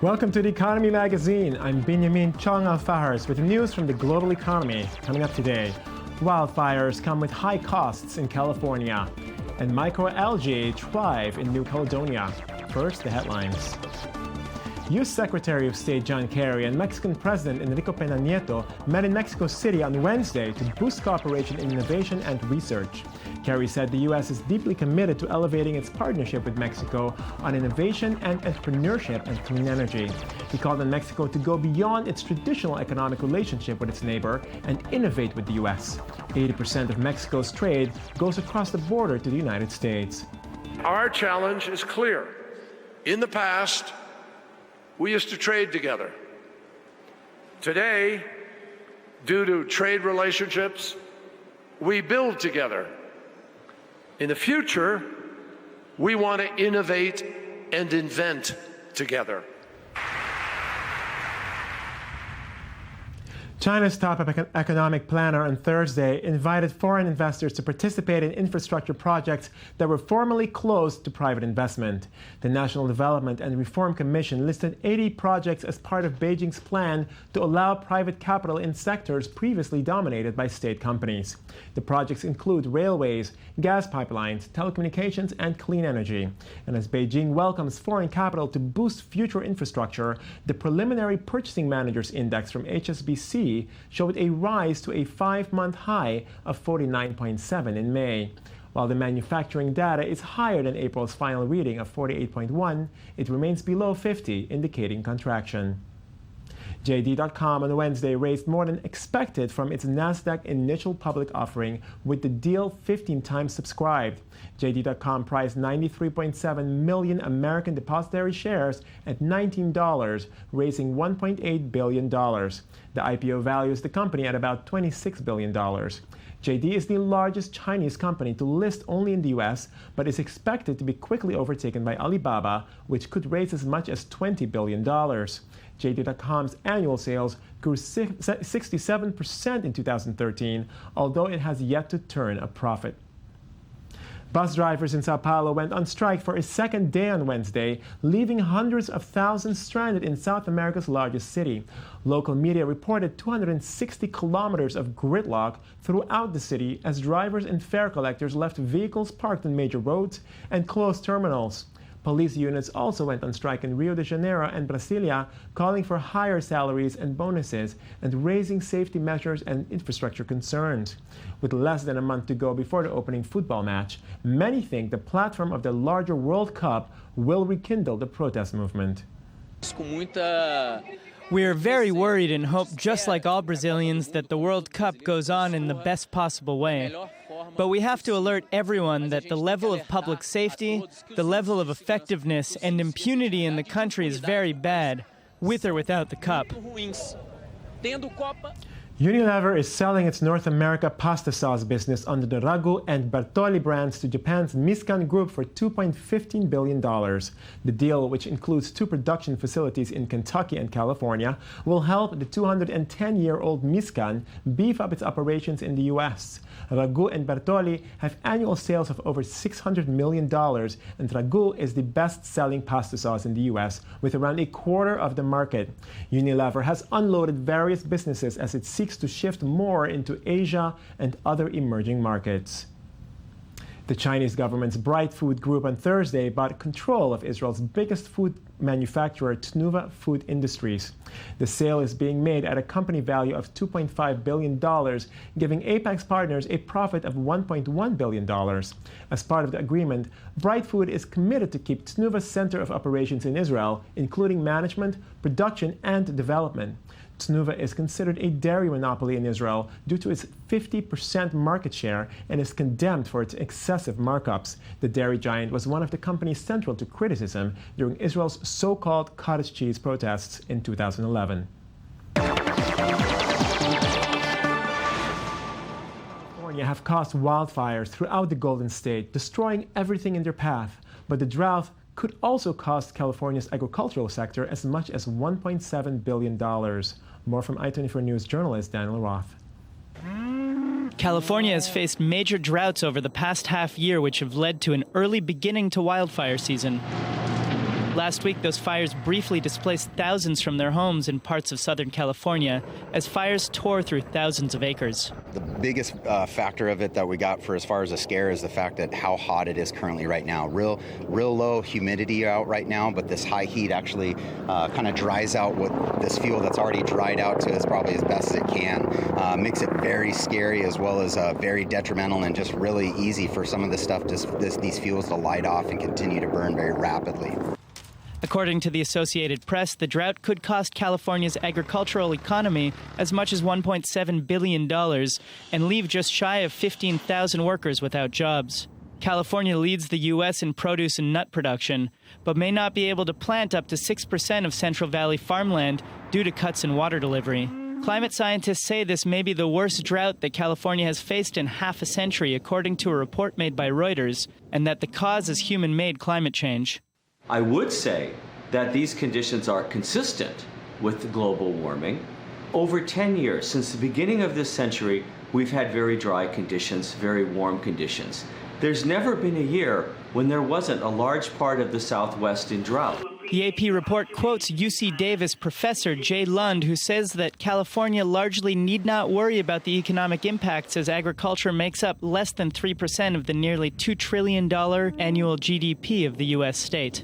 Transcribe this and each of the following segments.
Welcome to the Economy Magazine. I'm Benjamin Chong Alfahars with news from the global economy. Coming up today, wildfires come with high costs in California, and microalgae thrive in New Caledonia. First, the headlines. U.S. Secretary of State John Kerry and Mexican President Enrique Peña Nieto met in Mexico City on Wednesday to boost cooperation in innovation and research. Kerry said the U.S. is deeply committed to elevating its partnership with Mexico on innovation and entrepreneurship and clean energy. He called on Mexico to go beyond its traditional economic relationship with its neighbor and innovate with the U.S. 80% of Mexico's trade goes across the border to the United States. Our challenge is clear. In the past, we used to trade together. Today, due to trade relationships, we build together. In the future, we want to innovate and invent together. China's top economic planner on Thursday invited foreign investors to participate in infrastructure projects that were formerly closed to private investment. The National Development and Reform Commission listed 80 projects as part of Beijing's plan to allow private capital in sectors previously dominated by state companies. The projects include railways, gas pipelines, telecommunications, and clean energy. And as Beijing welcomes foreign capital to boost future infrastructure, the preliminary Purchasing Managers Index from HSBC showed a rise to a 5-month high of 49.7 in May. While the manufacturing data is higher than April's final reading of 48.1, it remains below 50, indicating contraction. JD.com on Wednesday raised more than expected from its NASDAQ initial public offering, with the deal 15 times subscribed. JD.com priced 93.7 million American depositary shares at $19, raising $1.8 billion. The IPO values the company at about $26 billion. JD is the largest Chinese company to list only in the US, but is expected to be quickly overtaken by Alibaba, which could raise as much as $20 billion. JD.com's annual sales grew 67% in 2013, although it has yet to turn a profit. Bus drivers in Sao Paulo went on strike for a second day on Wednesday, leaving hundreds of thousands stranded in South America's largest city. Local media reported 260 kilometers of gridlock throughout the city as drivers and fare collectors left vehicles parked on major roads and closed terminals. Police units also went on strike in Rio de Janeiro and Brasilia, calling for higher salaries and bonuses and raising safety measures and infrastructure concerns. With less than a month to go before the opening football match, many think the platform of the larger World Cup will rekindle the protest movement. We are very worried and hope, just like all Brazilians, that the World Cup goes on in the best possible way. But we have to alert everyone that the level of public safety, the level of effectiveness, and impunity in the country is very bad, with or without the cup. Unilever is selling its North America pasta sauce business under the Ragu and Bertolli brands to Japan's Miskan Group for $2.15 billion. The deal, which includes 2 production facilities in Kentucky and California, will help the 210-year-old Miskan beef up its operations in the U.S. Ragu and Bertolli have annual sales of over $600 million, and Ragu is the best-selling pasta sauce in the U.S., with around a quarter of the market. Unilever has unloaded various businesses as it seeks to shift more into Asia and other emerging markets. The Chinese government's Bright Food Group on Thursday bought control of Israel's biggest food manufacturer, Tnuva Food Industries. The sale is being made at a company value of $2.5 billion, giving Apex partners a profit of $1.1 billion. As part of the agreement, Bright Food is committed to keep Tnuva's center of operations in Israel, including management, production, and development. Tnuva is considered a dairy monopoly in Israel due to its 50% market share and is condemned for its excessive markups. The dairy giant was one of the companies central to criticism during Israel's so-called cottage cheese protests in 2011. California have caused wildfires throughout the Golden State, destroying everything in their path. But the drought could also cost California's agricultural sector as much as $1.7 billion. More from I-24 News journalist Daniel Roth. California has faced major droughts over the past half year, which have led to an early beginning to wildfire season. Last week, those fires briefly displaced thousands from their homes in parts of Southern California as fires tore through thousands of acres. The biggest factor of it that we got for as far as a scare is the fact that how hot it is currently right now. Real low humidity out right now, but this high heat actually kind of dries out what this fuel that's already dried out to as probably as best as it can. Makes it very scary as well as very detrimental and just really easy for some of this stuff, these fuels to light off and continue to burn very rapidly. According to the Associated Press, the drought could cost California's agricultural economy as much as $1.7 billion and leave just shy of 15,000 workers without jobs. California leads the U.S. in produce and nut production, but may not be able to plant up to 6% of Central Valley farmland due to cuts in water delivery. Climate scientists say this may be the worst drought that California has faced in half a century, according to a report made by Reuters, and that the cause is human-made climate change. I would say that these conditions are consistent with global warming. Over 10 years, since the beginning of this century, we've had very dry conditions, very warm conditions. There's never been a year when there wasn't a large part of the Southwest in drought. The AP report quotes UC Davis professor Jay Lund, who says that California largely need not worry about the economic impacts as agriculture makes up less than 3% of the nearly $2 trillion annual GDP of the U.S. state.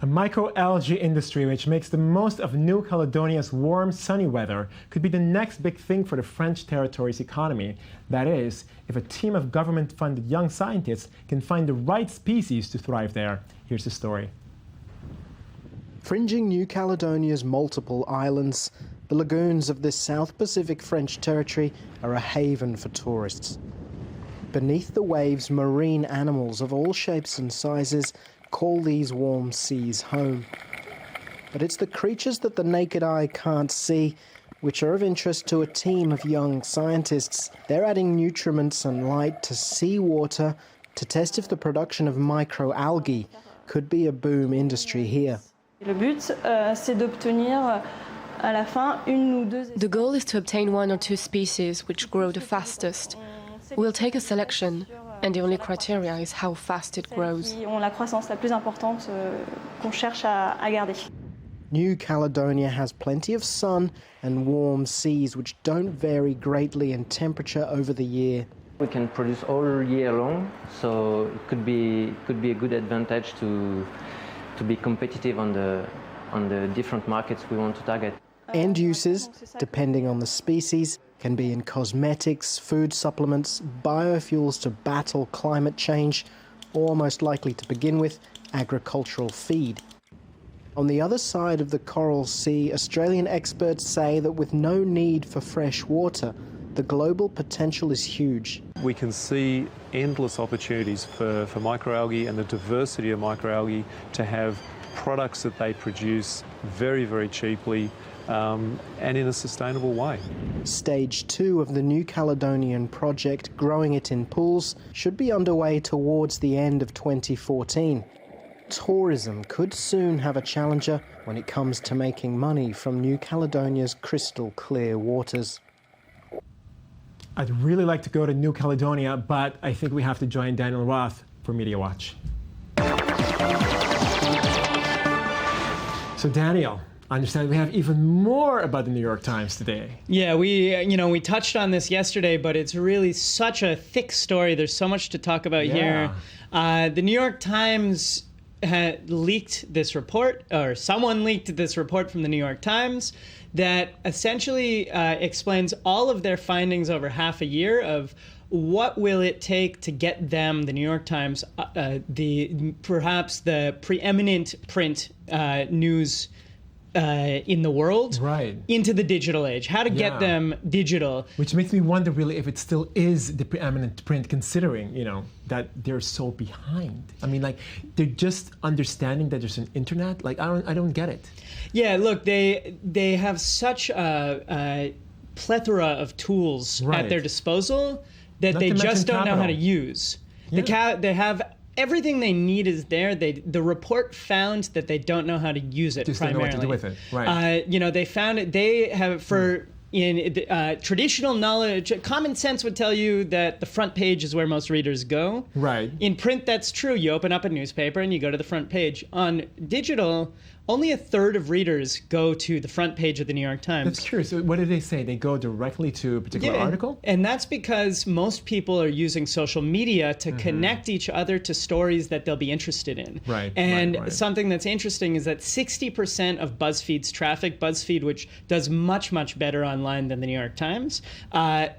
A microalgae industry which makes the most of New Caledonia's warm, sunny weather could be the next big thing for the French territory's economy. That is, if a team of government-funded young scientists can find the right species to thrive there. Here's the story. Fringing New Caledonia's multiple islands, the lagoons of this South Pacific French territory are a haven for tourists. Beneath the waves, marine animals of all shapes and sizes call these warm seas home. But it's the creatures that the naked eye can't see which are of interest to a team of young scientists. They're adding nutriments and light to seawater to test if the production of microalgae could be a boom industry here. The goal is to obtain one or two species which grow the fastest. We'll take a selection, and the only criteria is how fast it grows. New Caledonia has plenty of sun and warm seas which don't vary greatly in temperature over the year. We can produce all year long, so it could be a good advantage to be competitive on the different markets we want to target. End uses, depending on the species, can be in cosmetics, food supplements, biofuels to battle climate change, or most likely to begin with, agricultural feed. On the other side of the Coral Sea, Australian experts say that with no need for fresh water, the global potential is huge. We can see endless opportunities for microalgae and the diversity of microalgae to have products that they produce very, very cheaply and in a sustainable way. Stage 2 of the New Caledonian project, growing it in pools, should be underway towards the end of 2014. Tourism could soon have a challenger when it comes to making money from New Caledonia's crystal clear waters. I'd really like to go to New Caledonia, but I think we have to join Daniel Roth for Media Watch. So Daniel, I understand we have even more about the New York Times today. Yeah, we touched on this yesterday, but it's really such a thick story. There's so much to talk about here. The New York Times had leaked this report, or someone leaked this report from the New York Times that essentially explains all of their findings over half a year of what will it take to get them, the New York Times, perhaps the preeminent print news in the world, right, into the digital age, how to get them digital. Which makes me wonder really if it still is the preeminent print, considering, that they're so behind. I mean, like, they're just understanding that there's an internet. Like, I don't get it. Yeah, look, they have such a plethora of tools at their disposal that they just don't know how to use. Yeah. They have everything they need is there. The report found that they don't know how to use it. Just primarily. Don't know what to do with it. Right. They found it. They have for traditional knowledge, common sense would tell you that the front page is where most readers go. Right. In print, that's true. You open up a newspaper and you go to the front page. On digital, only a third of readers go to the front page of the New York Times. That's curious. So what did they say? They go directly to a particular article? And that's because most people are using social media to connect each other to stories that they'll be interested in. Right. And something that's interesting is that 60% of BuzzFeed's traffic, BuzzFeed, which does much, much better online than the New York Times,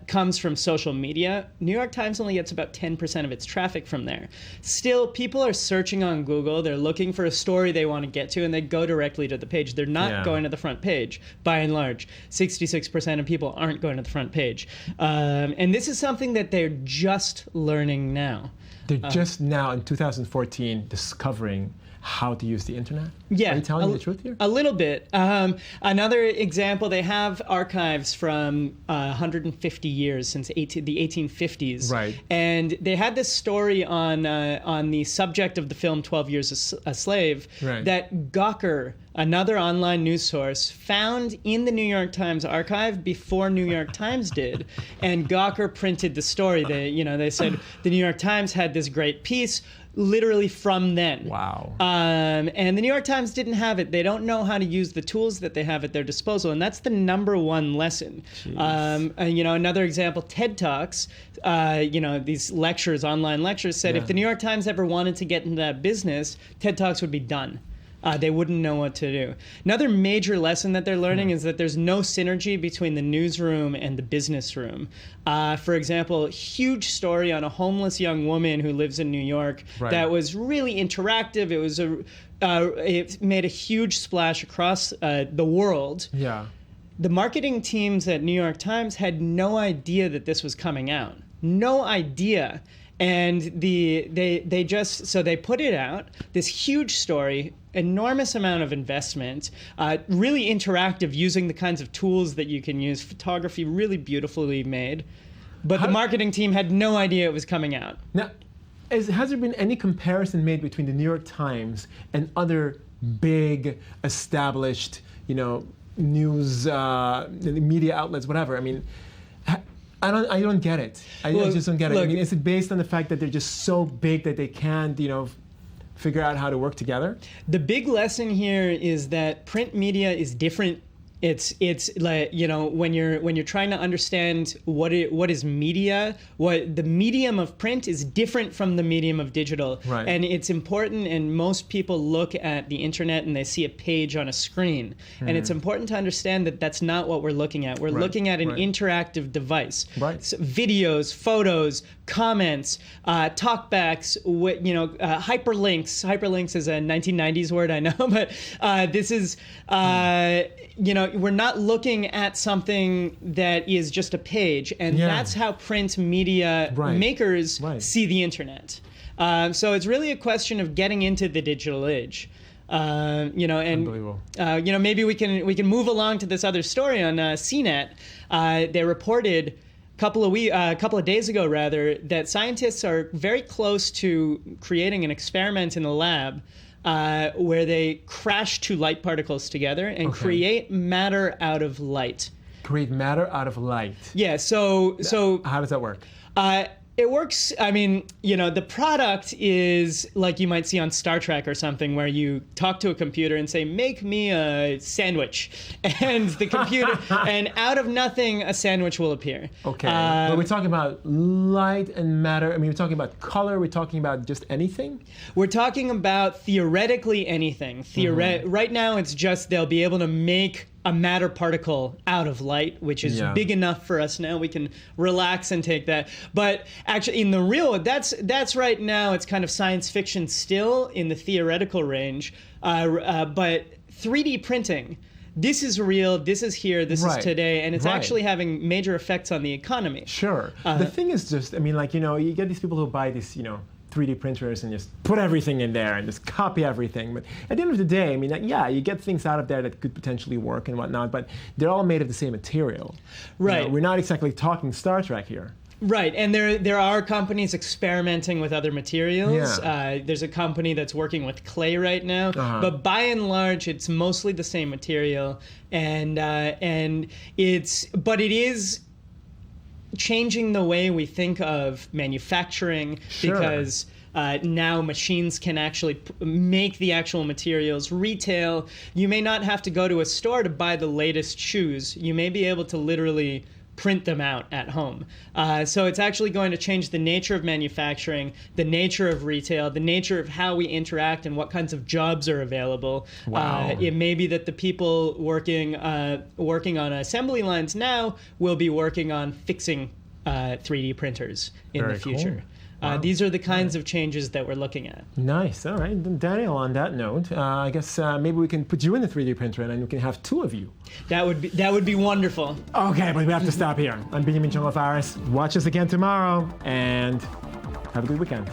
comes from social media. New York Times only gets about 10% of its traffic from there. Still, people are searching on Google. They're looking for a story they want to get to, and they go directly to the page. They're not going to the front page, by and large. 66% of people aren't going to the front page. And this is something that they're just learning now. They're just now, in 2014, discovering how to use the internet? Yeah. Are you telling me the truth here? A little bit. Another example, they have archives from 150 years, since the 1850s. Right. And they had this story on the subject of the film 12 Years a Slave that Gawker, another online news source, found in the New York Times archive before New York Times did. And Gawker printed the story. They said the New York Times had this great piece literally from then. Wow. And the New York Times didn't have it. They don't know how to use the tools that they have at their disposal, and that's the number one lesson. Another example, TED Talks, these lectures, online lectures, said if the New York Times ever wanted to get into that business, TED Talks would be done. They wouldn't know what to do. Another major lesson that they're learning is that there's no synergy between the newsroom and the business room. For example, huge story on a homeless young woman who lives in New York that was really interactive. It was it made a huge splash across the world. Yeah. The marketing teams at New York Times had no idea that this was coming out. No idea. And they put it out, this huge story, enormous amount of investment, really interactive, using the kinds of tools that you can use, photography really beautifully made. But the marketing team had no idea it was coming out. Now, has there been any comparison made between the New York Times and other big established, news, media outlets, whatever? I mean, I don't get it. I just don't get it. I mean, is it based on the fact that they're just so big that they can't, figure out how to work together? The big lesson here is that print media is different. It's like, when you're trying to understand what is media, what the medium of print is different from the medium of digital. Right. And it's important, and most people look at the internet and they see a page on a screen. And it's important to understand that that's not what we're looking at. We're looking at an interactive device. Right. So videos, photos, comments, talkbacks, hyperlinks. Hyperlinks is a 1990s word, I know, but this is, we're not looking at something that is just a page, and that's how print media makers see the internet. So it's really a question of getting into the digital age. Unbelievable. Maybe we can move along to this other story on CNET. They reported a couple of days ago, that scientists are very close to creating an experiment in the lab where they crash two light particles together and create matter out of light. Create matter out of light. Yeah. So how does that work? It works. I mean, the product is like you might see on Star Trek or something, where you talk to a computer and say, "Make me a sandwich," and the computer, and out of nothing, a sandwich will appear. Okay. But we're talking about light and matter. I mean, we're talking about color. We're talking about just anything. We're talking about theoretically anything. Right now, it's just they'll be able to make a matter particle out of light, which is big enough for us now. We can relax and take that. But actually, in the real, that's right now, it's kind of science fiction still in the theoretical range. But 3D printing, this is real, this is here, this is today, and it's actually having major effects on the economy. Sure. The thing is just, I mean, you get these people who buy these, 3D printers and just put everything in there and just copy everything. But at the end of the day, I mean, you get things out of there that could potentially work and whatnot, but they're all made of the same material. Right. We're not exactly talking Star Trek here. Right, and there are companies experimenting with other materials. Yeah. There's a company that's working with clay right now, but by and large, it's mostly the same material, and it is changing the way we think of manufacturing because now machines can actually make the actual materials. Retail, you may not have to go to a store to buy the latest shoes. You may be able to literally print them out at home. So it's actually going to change the nature of manufacturing, the nature of retail, the nature of how we interact and what kinds of jobs are available. Wow. It may be that the people working on assembly lines now will be working on fixing 3D printers in Very the future. cool. Wow. These are the kinds of changes that we're looking at. Nice. All right. Then Daniel, on that note, I guess maybe we can put you in the 3D printer and we can have two of you. That would be wonderful. Okay, but we have to stop here. I'm Benjamin Chongo Faris. Watch us again tomorrow and have a good weekend.